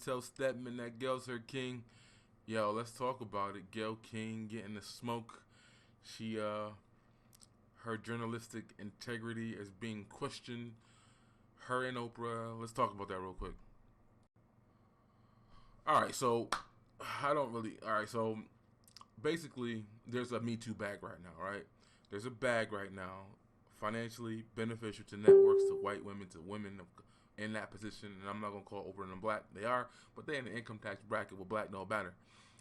tell Stedman that Gayles King. Yo, let's talk about it. Gayles King getting the smoke. She her journalistic integrity is being questioned. Her and Oprah. Let's talk about that real quick. All right, so I don't really. All right, so basically, there's a Me Too bag right now, right? There's a bag right now, financially beneficial to networks, to white women, to women in that position. And I'm not gonna call Oprah and them black. They are, but they're in the income tax bracket with black no matter,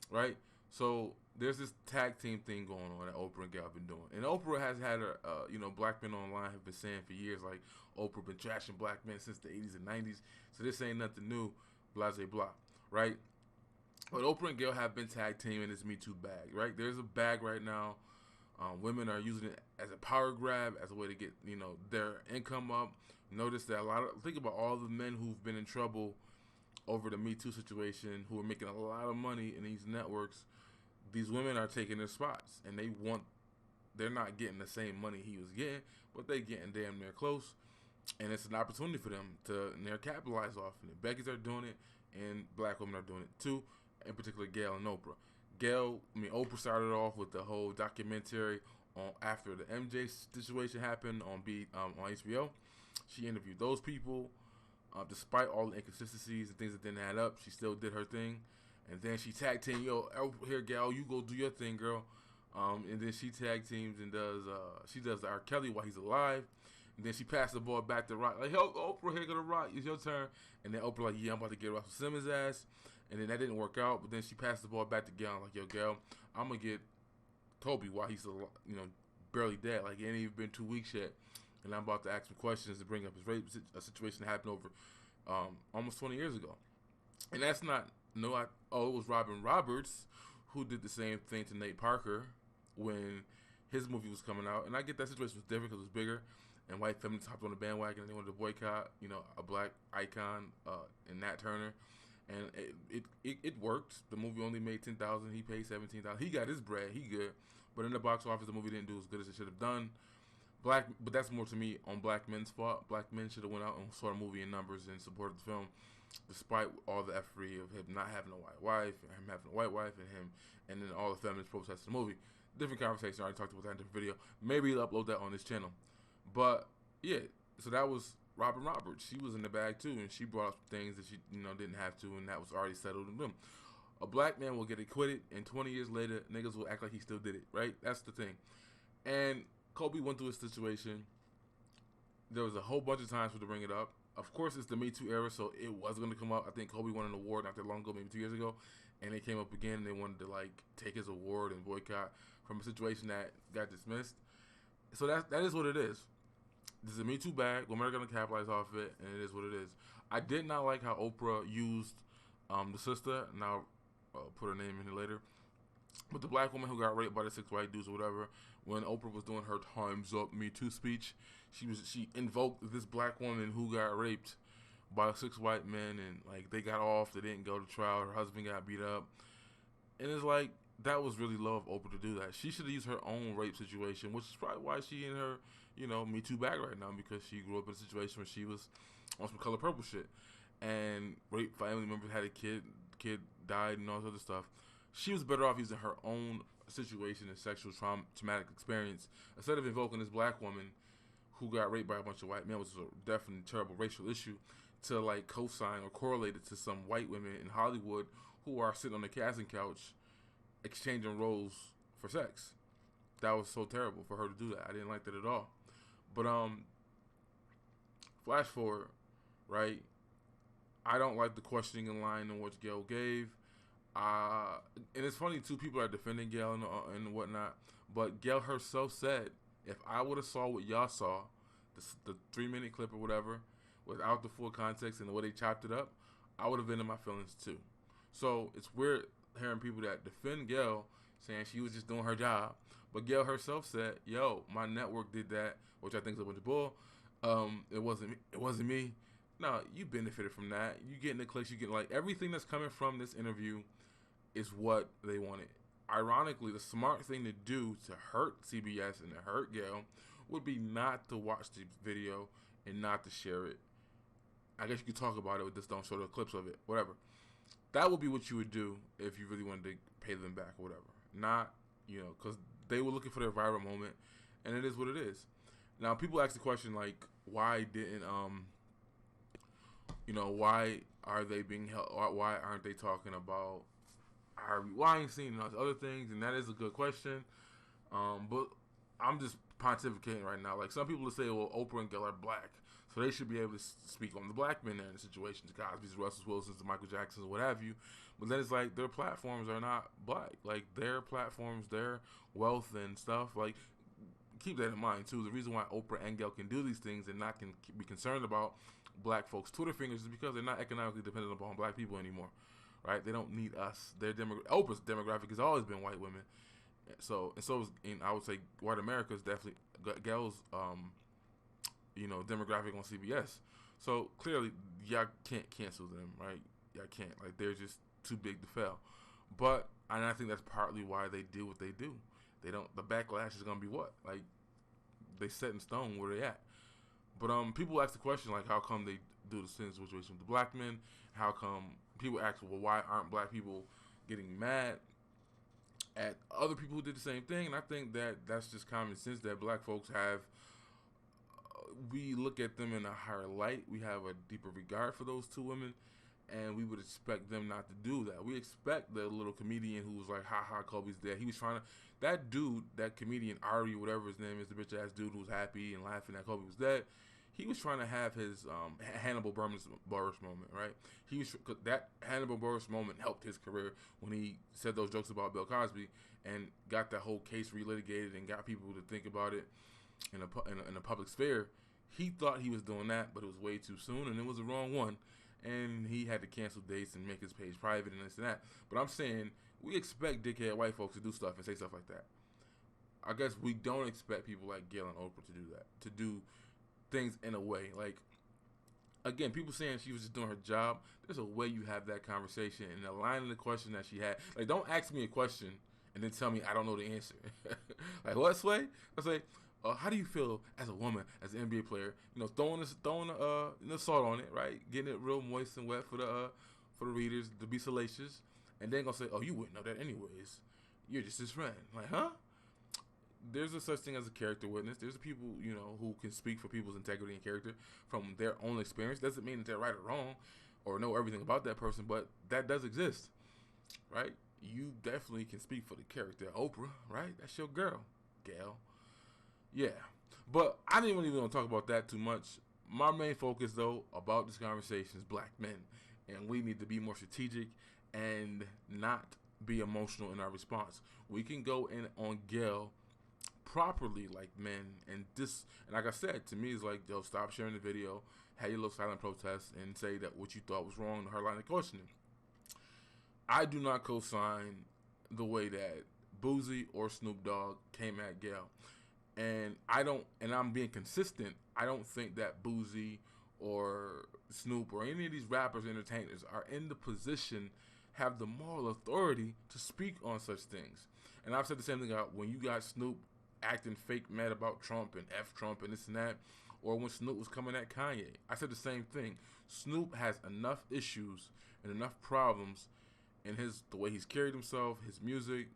right? So there's this tag team thing going on that Oprah and Gail have been doing, and Oprah has had her, black men online have been saying for years, like Oprah been trashing black men since the 80s and 90s. So this ain't nothing new, blah blah blah, right? But Oprah and Gail have been tag teaming this Me Too bag, right? There's a bag right now. Women are using it as a power grab, as a way to get their income up. Notice that think about all the men who've been in trouble over the Me Too situation, who are making a lot of money in these networks. These women are taking their spots, and they're not getting the same money he was getting, but they getting damn near close, and it's an opportunity for them to capitalize off it. Becky's are doing it, and black women are doing it too, in particular Gail and Oprah. Oprah started off with the whole documentary on after the MJ situation happened on HBO. She interviewed those people. Despite all the inconsistencies and things that didn't add up, she still did her thing. And then she tag team, here, Gal, you go do your thing, girl. And then she tag teams and she does the R. Kelly while he's alive. And then she passed the ball back to Rock. Like, yo, Oprah, here go to Rock. It's your turn. And then Oprah like, yeah, I'm about to get Russell Simmons' ass. And then that didn't work out. But then she passed the ball back to Gal. Like, yo, Gal, I'm going to get Kobe while he's, barely dead. Like, it ain't even been 2 weeks yet. And I'm about to ask some questions to bring up his rape situation that happened over almost 20 years ago. And that's not, it was Robin Roberts who did the same thing to Nate Parker when his movie was coming out. And I get that situation was different because it was bigger. And white feminists hopped on the bandwagon and they wanted to boycott, a black icon in Nat Turner. And it worked. The movie only made $10,000. He paid $17,000. He got his bread. He good. But in the box office, the movie didn't do as good as it should have done. But that's more to me on black men's fault. Black men should have went out and saw the movie in numbers and supported the film, despite all the effery of him not having a white wife, and him having a white wife, and then all the feminist protests in the movie. Different conversation. I already talked about that in a different video. Maybe he'll upload that on this channel. But yeah, so that was Robin Roberts. She was in the bag too, and she brought up things that she didn't have to, and that was already settled in them. A black man will get acquitted, and 20 years later, niggas will act like he still did it. Right? That's the thing. And Kobe went through a situation. There was a whole bunch of times for to bring it up. Of course, it's the Me Too era, so it was going to come up. I think Kobe won an award not that long ago, maybe 2 years ago, and it came up again. And they wanted to take his award and boycott from a situation that got dismissed. So that is what it is. This is a Me Too bag. Women are going to capitalize off it, and it is what it is. I did not like how Oprah used the sister, and I'll put her name in here later. But the black woman who got raped by the 6 white dudes or whatever, when Oprah was doing her "Time's Up" Me Too speech, she invoked this black woman who got raped by 6 white men, and they got off. They didn't go to trial. Her husband got beat up, and it's like that was really low of Oprah to do that. She should have used her own rape situation, which is probably why she in her Me Too bag right now, because she grew up in a situation where she was on some Color Purple shit, and rape family members had a kid died and all this other stuff. She was better off using her own situation and sexual traumatic experience instead of invoking this black woman who got raped by a bunch of white men, which is a definitely terrible racial issue, to co-sign or correlate it to some white women in Hollywood who are sitting on the casting couch exchanging roles for sex. That was so terrible for her to do that. I didn't like that at all. But flash forward, right? I don't like the questioning in line in which Gail gave. And it's funny too, people are defending Gail and whatnot, but Gail herself said, if I would have saw what y'all saw, the 3-minute clip or whatever, without the full context and the way they chopped it up, I would have been in my feelings too. So it's weird hearing people that defend Gail saying she was just doing her job, but Gail herself said, yo, my network did that, which I think is a bunch of bull. It wasn't me. No, you benefited from that. You getting the clicks, you get everything that's coming from this interview is what they wanted. Ironically, the smart thing to do to hurt CBS and to hurt Gail would be not to watch the video and not to share it. I guess you could talk about it, but just don't show the clips of it. Whatever. That would be what you would do if you really wanted to pay them back or whatever. Not, because they were looking for their viral moment, and it is what it is. Now, people ask the question, like, why didn't, why are they being held, why aren't they talking about Harvey Weinstein and other things? And that is a good question. But I'm just pontificating right now. Like, some people will say, well, Oprah and Gayle are black, so they should be able to speak on the black men in the situations, the Cosby's, Russell Wilson's, the Michael Jacksons, what have you. But then it's like their platforms are not black. Like, their platforms, their wealth and stuff, like, keep that in mind too. The reason why Oprah and Gayle can do these things and not can be concerned about black folks' Twitter fingers is because they're not economically dependent upon black people anymore, right? They don't need us. Oprah's demographic has always been white women. So is, and I would say white America is definitely Gayle's, demographic on CBS. So clearly, y'all can't cancel them, right? Y'all can't. Like, they're just too big to fail. But, and I think that's partly why they do what they do. They don't. The backlash is gonna be what? Like, they set in stone where they at. But people ask the question, like, how come they do the same situation with the black men? How come people ask, well, why aren't black people getting mad at other people who did the same thing? And I think that that's just common sense, that black folks have, we look at them in a higher light. We have a deeper regard for those two women, and we would expect them not to do that. We expect the little comedian who was like, ha ha, Kobe's dead. He was trying to, that dude, that comedian, Ari, whatever his name is, the bitch ass dude who was happy and laughing that Kobe was dead, he was trying to have his Hannibal Buress moment, right? He was, that Hannibal Buress moment helped his career when he said those jokes about Bill Cosby and got that whole case relitigated and got people to think about it in a public sphere. He thought he was doing that, but it was way too soon, and it was the wrong one. And he had to cancel dates and make his page private and this and that. But I'm saying, we expect dickhead white folks to do stuff and say stuff like that. I guess we don't expect people like Gayle and Oprah to do that, to do things in a way. Like, again, people saying she was just doing her job. There's a way you have that conversation, and the line of the question that she had. Like, don't ask me a question and then tell me I don't know the answer. Like, what, Sway? I say, how do you feel as a woman, as an NBA player? Throwing salt on it, right? Getting it real moist and wet for the readers to be salacious, and then gonna say, oh, you wouldn't know that anyways. You're just his friend. Like, huh? There's a such thing as a character witness. There's people, who can speak for people's integrity and character from their own experience. Doesn't mean that they're right or wrong or know everything about that person, but that does exist, right? You definitely can speak for the character of Oprah, right? That's your girl, Gayle. Yeah, but I didn't really want to talk about that too much. My main focus, though, about this conversation is black men, and we need to be more strategic and not be emotional in our response. We can go in on Gayle properly like men, and like I said, to me, it's like, yo, stop sharing the video, have your little silent protest, and say that what you thought was wrong, her line of questioning. I do not co-sign the way that Boosie or Snoop Dogg came at Gayle. And I'm being consistent, I don't think that Boosie or Snoop or any of these rappers, entertainers, are in the position, have the moral authority to speak on such things. And I've said the same thing about when you got Snoop acting fake mad about Trump and F Trump and this and that, or when Snoop was coming at Kanye. I said the same thing. Snoop has enough issues and enough problems in the way he's carried himself, his music,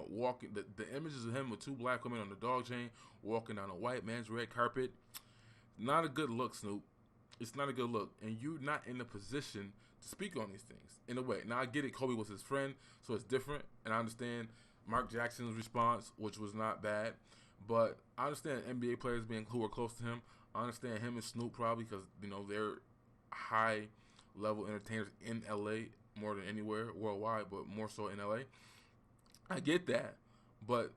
walking, the images of him with two black women on the dog chain, walking down a white man's red carpet. Not a good look, Snoop. It's not a good look. And you're not in a position to speak on these things, in a way. Now, I get it. Kobe was his friend, so it's different. And I understand Mark Jackson's response, which was not bad. But I understand NBA players who are close to him. I understand him and Snoop probably because, they're high-level entertainers in L.A. more than anywhere worldwide, but more so in L.A. I get that, but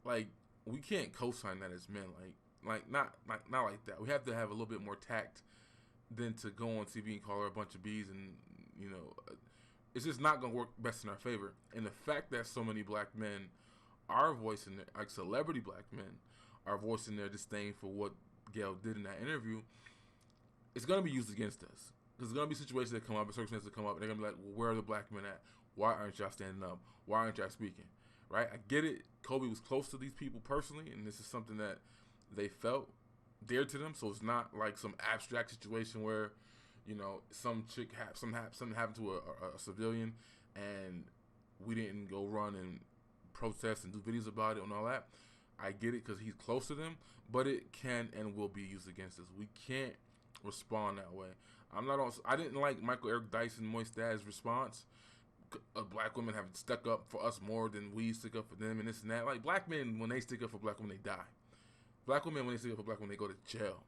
like, we can't co-sign that as men. Not like that. We have to have a little bit more tact than to go on TV and call her a bunch of bees, and it's just not gonna work best in our favor. And the fact that so many black men are voicing like celebrity black men are voicing their disdain for what Gayle did in that interview, it's gonna be used against us. There's gonna be situations that come up, circumstances that come up, and they're gonna be like, well, where are the black men at? Why aren't y'all standing up? Why aren't y'all speaking? Right? I get it. Kobe was close to these people personally, and this is something that they felt dear to them. So it's not like some abstract situation where, some chick something happened to a civilian, and we didn't go run and protest and do videos about it and all that. I get it because he's close to them, but it can and will be used against us. We can't respond that way. I'm not on. I didn't like Michael Eric Dyson Moist Dad's response. Black women have stuck up for us more than we stick up for them and this and that. Like black men, when they stick up for black women, they die. Black women, when they stick up for black women, they go to jail.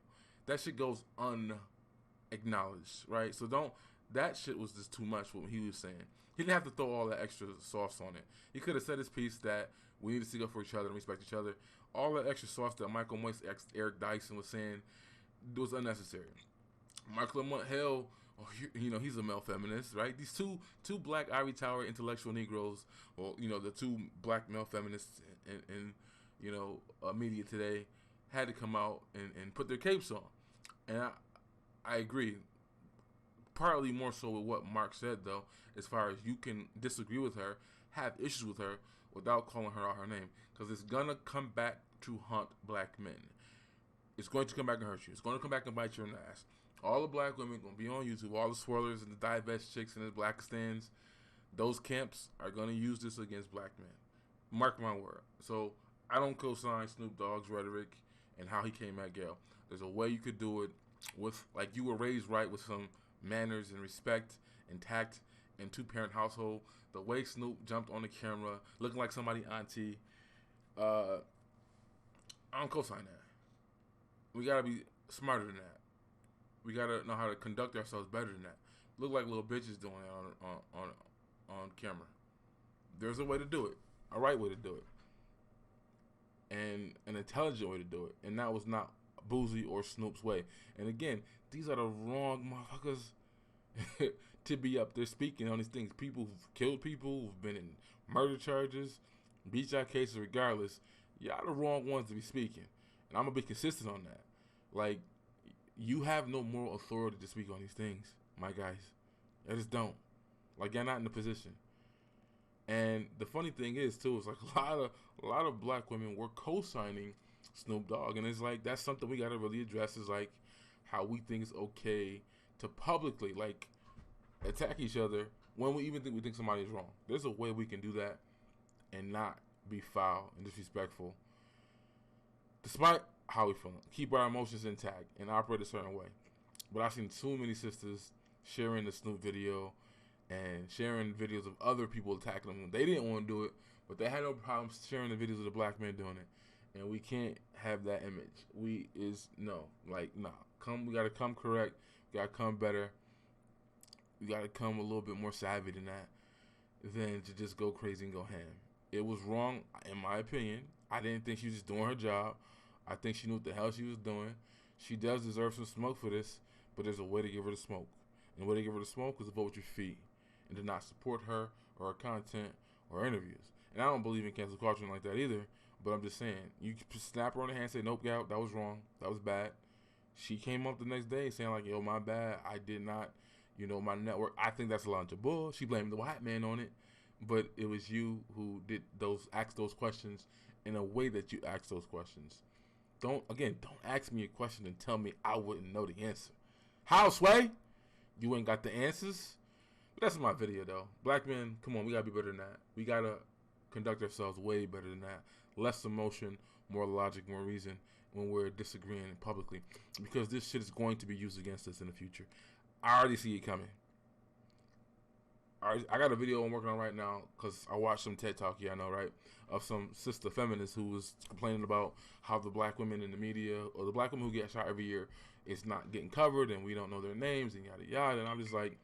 That shit goes unacknowledged, right? So don't. That shit was just too much. What he was saying, he didn't have to throw all that extra sauce on it. He could have said his piece that we need to stick up for each other and respect each other. All that extra sauce that Michael Moist Eric Dyson was saying was unnecessary. Michael Lamont Hill, he's a male feminist, right? These two black ivory tower intellectual Negroes, or the two black male feminists in media today, had to come out and put their capes on, and I agree. Partly more so with what Mark said, though, as far as you can disagree with her, have issues with her without calling her out her name, because it's gonna come back to haunt black men. It's going to come back and hurt you. It's going to come back and bite you in the ass. All the black women going to be on YouTube. All the swirlers and the divest chicks and the black stands. Those camps are going to use this against black men. Mark my word. So I don't co-sign Snoop Dogg's rhetoric and how he came at Gayle. There's a way you could do it with, like, you were raised right with some manners and respect and tact and two-parent household. The way Snoop jumped on the camera looking like somebody auntie. I don't co-sign that. We gotta be smarter than that. We gotta know how to conduct ourselves better than that. Look like little bitches doing it on camera. There's a way to do it, a right way to do it, and an intelligent way to do it. And that was not Boozy or Snoop's way. And again, these are the wrong motherfuckers to be up there speaking on these things. People who've killed people, who've been in murder charges, beat out cases, regardless. Y'all the wrong ones to be speaking. And I'm going to be consistent on that. Like, you have no moral authority to speak on these things, my guys. I just don't. Like, you're not in the position. And the funny thing is, too, is like a lot of black women were co-signing Snoop Dogg. And it's like, that's something we got to really address, is like how we think it's okay to publicly, like, attack each other when we think somebody's wrong. There's a way we can do that and not be foul and disrespectful. Despite how we feel, keep our emotions intact and operate a certain way. But I've seen too many sisters sharing the Snoop video and sharing videos of other people attacking them. They didn't want to do it, but they had no problem sharing the videos of the black men doing it. And we can't have that image. We gotta come correct. We gotta come better. We gotta come a little bit more savvy than that, than to just go crazy and go ham. It was wrong, in my opinion. I didn't think she was just doing her job. I think she knew what the hell she was doing. She does deserve some smoke for this, but there's a way to give her the smoke. And the way to give her the smoke is to vote with your feet and to not support her or her content or her interviews. And I don't believe in cancel culture like that either, but I'm just saying, you snap her on the hand and say, nope, gal, that was wrong. That was bad. She came up the next day saying like, yo, my bad. I did not, my network. I think that's a lot of bull. She blamed the white man on it, but it was you who asked those questions in a way that you asked those questions. Don't ask me a question and tell me I wouldn't know the answer. How, Sway? You ain't got the answers? But that's my video, though. Black men, come on, we gotta be better than that. We gotta conduct ourselves way better than that. Less emotion, more logic, more reason when we're disagreeing publicly. Because this shit is going to be used against us in the future. I already see it coming. I got a video I'm working on right now because I watched some TED Talk, I know, right? Of some sister feminist who was complaining about how the black women in the media, or the black women who get shot every year, is not getting covered and we don't know their names and yada yada. And I'm just like,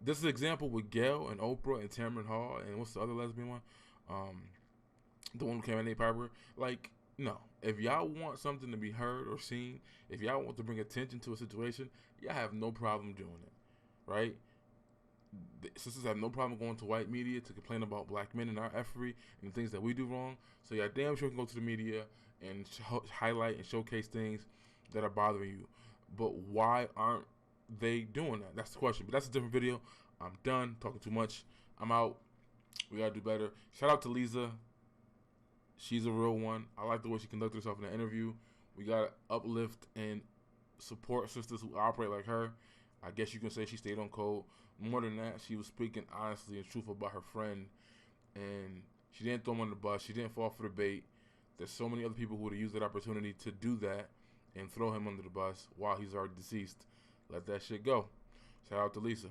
this is an example with Gayle and Oprah and Tamron Hall and what's the other lesbian one? The one who came at Nate Piper. Like, no. If y'all want something to be heard or seen, if y'all want to bring attention to a situation, y'all have no problem doing it, right? The sisters have no problem going to white media to complain about black men and our effery and the things that we do wrong. So y'all damn sure can go to the media and highlight and showcase things that are bothering you. But why aren't they doing that? That's the question. But that's a different video. I'm done talking too much. I'm out. We gotta do better. Shout out to Lisa. She's a real one. I like the way she conducted herself in the interview. We gotta uplift and support sisters who operate like her. I guess you can say she stayed on code. More than that, she was speaking honestly and truthful about her friend, and she didn't throw him on the bus. She didn't fall for the bait. There's so many other people who would have used that opportunity to do that and throw him under the bus while he's already deceased. Let that shit go. Shout out to Lisa.